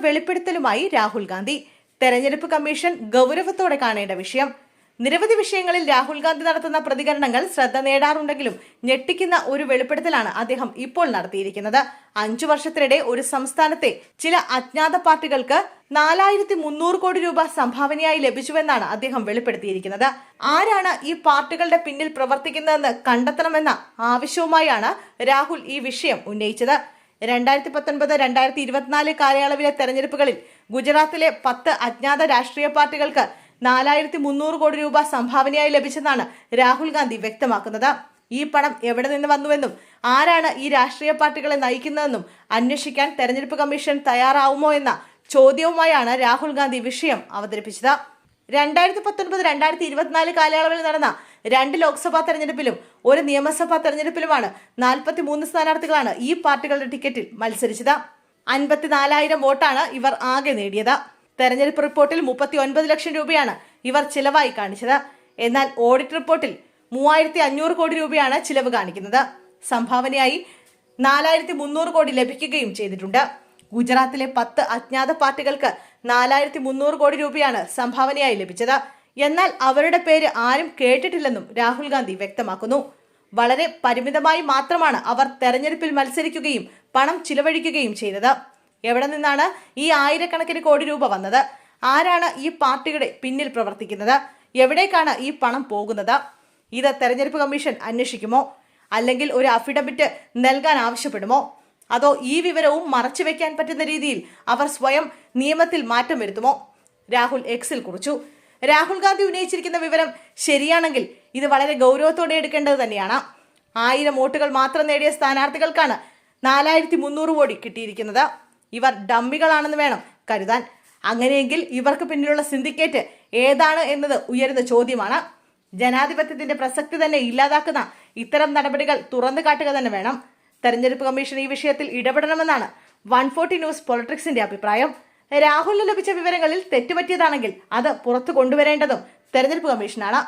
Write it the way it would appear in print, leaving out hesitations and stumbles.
വെളിപ്പെടുത്തലുമായി രാഹുൽ ഗാന്ധി. തെരഞ്ഞെടുപ്പ് കമ്മീഷൻ ഗൗരവത്തോടെ കാണേണ്ട വിഷയം. നിരവധി വിഷയങ്ങളിൽ രാഹുൽ ഗാന്ധി നടത്തുന്ന പ്രതികരണങ്ങൾ ശ്രദ്ധ നേടാറുണ്ടെങ്കിലും ഞെട്ടിക്കുന്ന ഒരു വെളിപ്പെടുത്തലാണ് അദ്ദേഹം ഇപ്പോൾ നടത്തിയിരിക്കുന്നത്. 5 വർഷത്തിനിടെ ഒരു സംസ്ഥാനത്തെ ചില അജ്ഞാത പാർട്ടികൾക്ക് 4300 കോടി രൂപ സംഭാവനയായി ലഭിച്ചുവെന്നാണ് അദ്ദേഹം വെളിപ്പെടുത്തിയിരിക്കുന്നത്. ആരാണ് ഈ പാർട്ടികളുടെ പിന്നിൽ പ്രവർത്തിക്കുന്നതെന്ന് കണ്ടെത്തണമെന്ന ആവശ്യവുമായാണ് രാഹുൽ ഈ വിഷയം ഉന്നയിച്ചത്. 2019-2024 കാലയളവിലെ തെരഞ്ഞെടുപ്പുകളിൽ ഗുജറാത്തിലെ 10 അജ്ഞാത രാഷ്ട്രീയ പാർട്ടികൾക്ക് 4300 കോടി രൂപ സംഭാവനയായി ലഭിച്ചെന്നാണ് രാഹുൽ ഗാന്ധി വ്യക്തമാക്കുന്നത്. ഈ പണം എവിടെ നിന്ന് വന്നുവെന്നും ആരാണ് ഈ രാഷ്ട്രീയ പാർട്ടികളെ നയിക്കുന്നതെന്നും അന്വേഷിക്കാൻ തെരഞ്ഞെടുപ്പ് കമ്മീഷൻ തയ്യാറാവുമോ എന്ന ചോദ്യവുമായാണ് രാഹുൽ ഗാന്ധി വിഷയം അവതരിപ്പിച്ചത്. 2019-2024 കാലയളവിൽ നടന്ന 2 ലോക്സഭാ തെരഞ്ഞെടുപ്പിലും 1 നിയമസഭാ തെരഞ്ഞെടുപ്പിലുമാണ് 43 സ്ഥാനാർത്ഥികളാണ് ഈ പാർട്ടികളുടെ ടിക്കറ്റിൽ മത്സരിച്ചത്. 54,000 വോട്ടാണ് ഇവർ ആകെ നേടിയത്. തെരഞ്ഞെടുപ്പ് റിപ്പോർട്ടിൽ 39 ലക്ഷം രൂപയാണ് ഇവർ ചിലവായി കാണിച്ചത്. എന്നാൽ ഓഡിറ്റ് റിപ്പോർട്ടിൽ 3500 കോടി രൂപയാണ് ചിലവ് കാണിക്കുന്നത്. സംഭാവനയായി 4300 കോടി ലഭിക്കുകയും ചെയ്തിട്ടുണ്ട്. ഗുജറാത്തിലെ 10 അജ്ഞാത പാർട്ടികൾക്ക് 4300 കോടി രൂപയാണ് സംഭാവനയായി ലഭിച്ചത്. എന്നാൽ അവരുടെ പേര് ആരും കേട്ടിട്ടില്ലെന്നും രാഹുൽ ഗാന്ധി വ്യക്തമാക്കുന്നു. വളരെ പരിമിതമായി മാത്രമാണ് അവർ തെരഞ്ഞെടുപ്പിൽ മത്സരിക്കുകയും പണം ചിലവഴിക്കുകയും ചെയ്തത്. എവിടെ നിന്നാണ് ഈ ആയിരക്കണക്കിന് കോടി രൂപ വന്നത്? ആരാണ് ഈ പാർട്ടിയുടെ പിന്നിൽ പ്രവർത്തിക്കുന്നത്? എവിടേക്കാണ് ഈ പണം പോകുന്നത്? ഇത് തെരഞ്ഞെടുപ്പ് കമ്മീഷൻ അന്വേഷിക്കുമോ? അല്ലെങ്കിൽ ഒരു അഫിഡവിറ്റ് നൽകാൻ ആവശ്യപ്പെടുമോ? അതോ ഈ വിവരവും മറച്ചുവെക്കാൻ പറ്റുന്ന രീതിയിൽ അവർ സ്വയം നിയമത്തിൽ മാറ്റം വരുത്തുമോ? രാഹുൽ എക്സിൽ കുറിച്ചു. രാഹുൽ ഗാന്ധി ഉന്നയിച്ചിരിക്കുന്ന വിവരം ശരിയാണെങ്കിൽ ഇത് വളരെ ഗൗരവത്തോടെ എടുക്കേണ്ടത് തന്നെയാണ്. 1000 വോട്ടുകൾ മാത്രം നേടിയ സ്ഥാനാർത്ഥികൾക്കാണ് 4300 കോടി കിട്ടിയിരിക്കുന്നത്. ഇവർ ഡമ്മികളാണെന്ന് വേണം കരുതാൻ. അങ്ങനെയെങ്കിൽ ഇവർക്ക് പിന്നിലുള്ള സിൻഡിക്കേറ്റ് ഏതാണ് എന്നത് ഉയരുന്ന ചോദ്യമാണ്. ജനാധിപത്യത്തിന്റെ പ്രസക്തി തന്നെ ഇല്ലാതാക്കുന്ന ഇത്തരം നടപടികൾ തുറന്നു കാട്ടുക തന്നെ വേണം. തെരഞ്ഞെടുപ്പ് കമ്മീഷൻ ഈ വിഷയത്തിൽ ഇടപെടണമെന്നാണ് 140 ന്യൂസ് പൊളിറ്റിക്സിന്റെ അഭിപ്രായം. രാഹുലിന് ലഭിച്ച വിവരങ്ങളിൽ തെറ്റുപറ്റിയതാണെങ്കിൽ അത് പുറത്തു കൊണ്ടുവരേണ്ടതും തെരഞ്ഞെടുപ്പ് കമ്മീഷനാണ്.